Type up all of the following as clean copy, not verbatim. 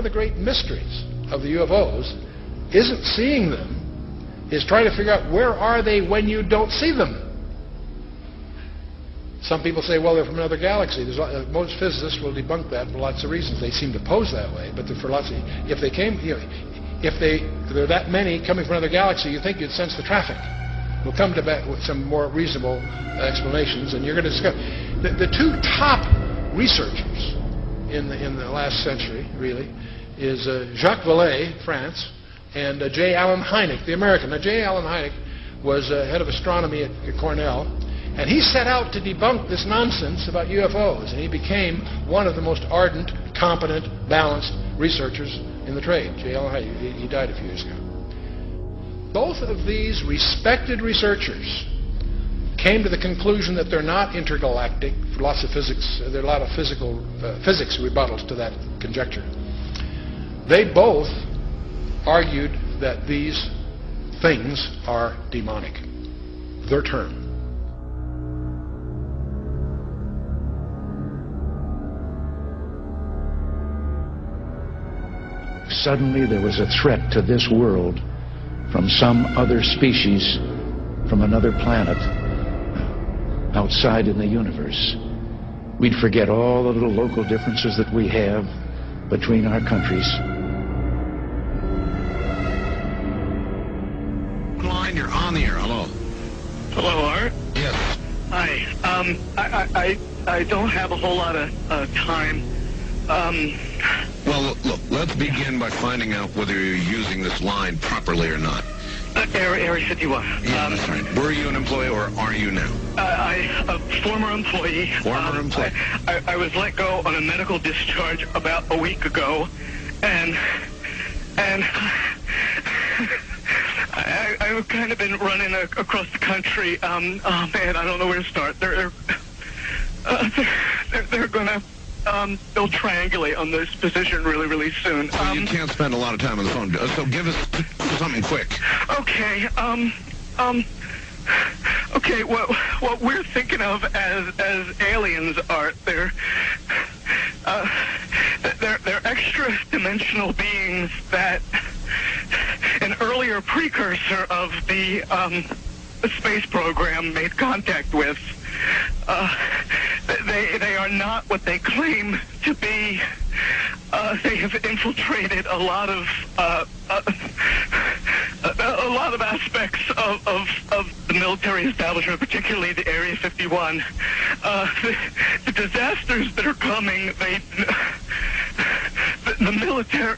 of the great mysteries of the UFOs isn't seeing them, is trying to figure out where are they when you don't see them. Some people say, well, they're from another galaxy. Most physicists will debunk that for lots of reasons. They seem to pose that way, but for lots of, if they came, if there are that many coming from another galaxy, you think you'd sense the traffic. We'll come to that with some more reasonable explanations, and you're going to discover the two top researchers in the last century, really, is Jacques Vallée, France, and J. Allen Hynek, the American. Now, J. Allen Hynek was head of astronomy at Cornell, and he set out to debunk this nonsense about UFOs, and he became one of the most ardent, competent, balanced researchers in the trade. J. Allen Hynek, he died a few years ago. Both of these respected researchers came to the conclusion that they're not intergalactic. For lots of physics, there are a lot of physics rebuttals to that conjecture. They both argued that these things are demonic. Their term. Suddenly there was a threat to this world from some other species, from another planet, outside in the universe. We'd forget all the little local differences that we have between our countries. Line, you're on the air. Hello. Hello, Art. Yes. Hi. I don't have a whole lot of time. Well, look, let's begin by finding out whether you're using this line properly or not. Area 51. Yeah, that's right. Were you an employee or are you now? A former employee. Former employee. I was let go on a medical discharge about a week ago, and I've kind of been running across the country. Oh man, I don't know where to start. They're gonna they'll triangulate on this position really soon. So you can't spend a lot of time on the phone. So give us something quick. Okay. Okay. What we're thinking of as aliens are they're extra-dimensional beings that an earlier precursor of the space program made contact with. They are not what they claim to be. They have infiltrated a lot of aspects of the military establishment, particularly the Area 51. The disasters that are coming, the military,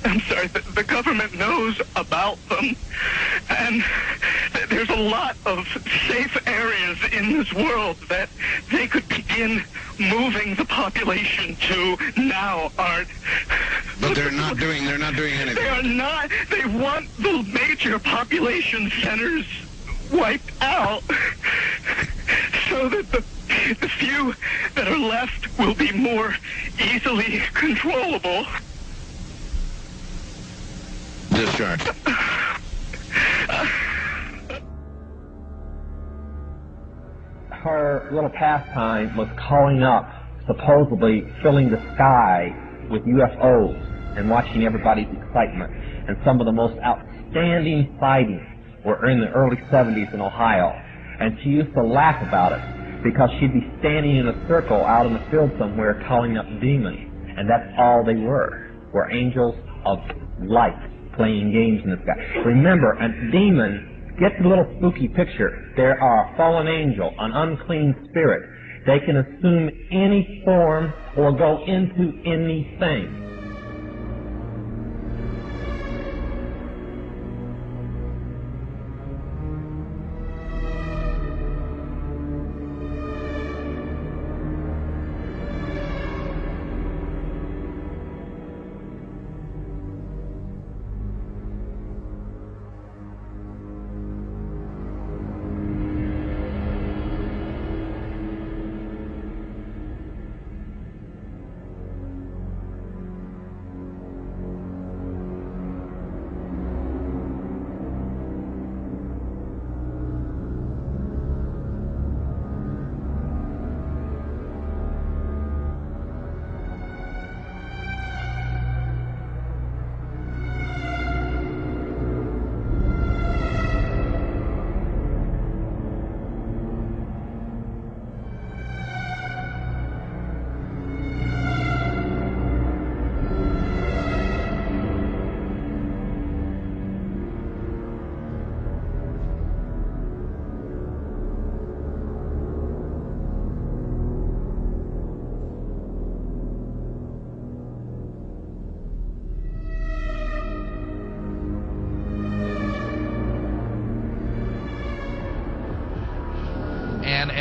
I'm sorry, the government knows about them, and there's a lot of safe areas in this world that they could begin moving the population to now, Art. But they're not doing anything. They are not. They want the major population centers wiped out so that the few that are left will be more easily controllable. Discharge. Her little pastime was calling up, supposedly filling the sky with UFOs and watching everybody's excitement. And some of the most outstanding sightings were in the early 70s in Ohio. And she used to laugh about it because she'd be standing in a circle out in the field somewhere calling up demons. And that's all they were angels of light playing games in the sky. Remember, a demon, get the little spooky picture. There are a fallen angel, an unclean spirit. They can assume any form or go into anything.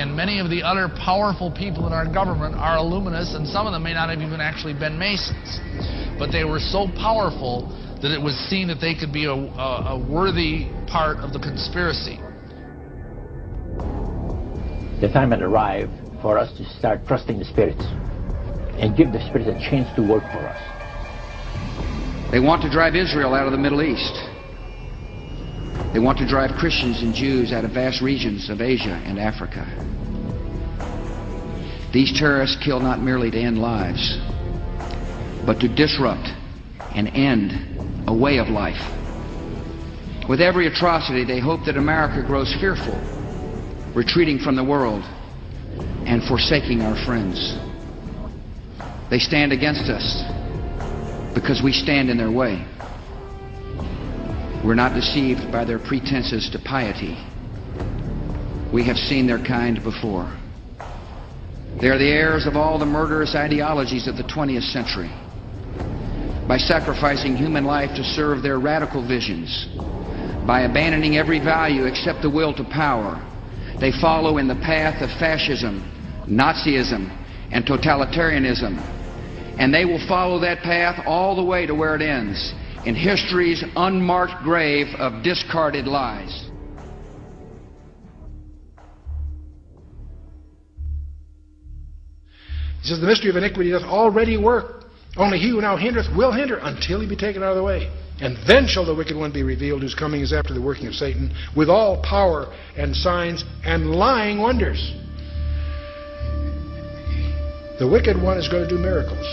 And many of the other powerful people in our government are Illuminists, and some of them may not have even actually been Masons. But they were so powerful that it was seen that they could be a worthy part of the conspiracy. The time had arrived for us to start trusting the spirits and give the spirits a chance to work for us. They want to drive Israel out of the Middle East. They want to drive Christians and Jews out of vast regions of Asia and Africa. These terrorists kill not merely to end lives, but to disrupt and end a way of life. With every atrocity, they hope that America grows fearful, retreating from the world and forsaking our friends. They stand against us because we stand in their way. We're not deceived by their pretenses to piety. We have seen their kind before. They are the heirs of all the murderous ideologies of the 20th century. By sacrificing human life to serve their radical visions, by abandoning every value except the will to power, they follow in the path of fascism, Nazism, and totalitarianism. And they will follow that path all the way to where it ends, in history's unmarked grave of discarded lies. He says, the mystery of iniquity doth already work. Only he who now hindereth will hinder until he be taken out of the way. And then shall the wicked one be revealed, whose coming is after the working of Satan, with all power and signs and lying wonders. The wicked one is going to do miracles.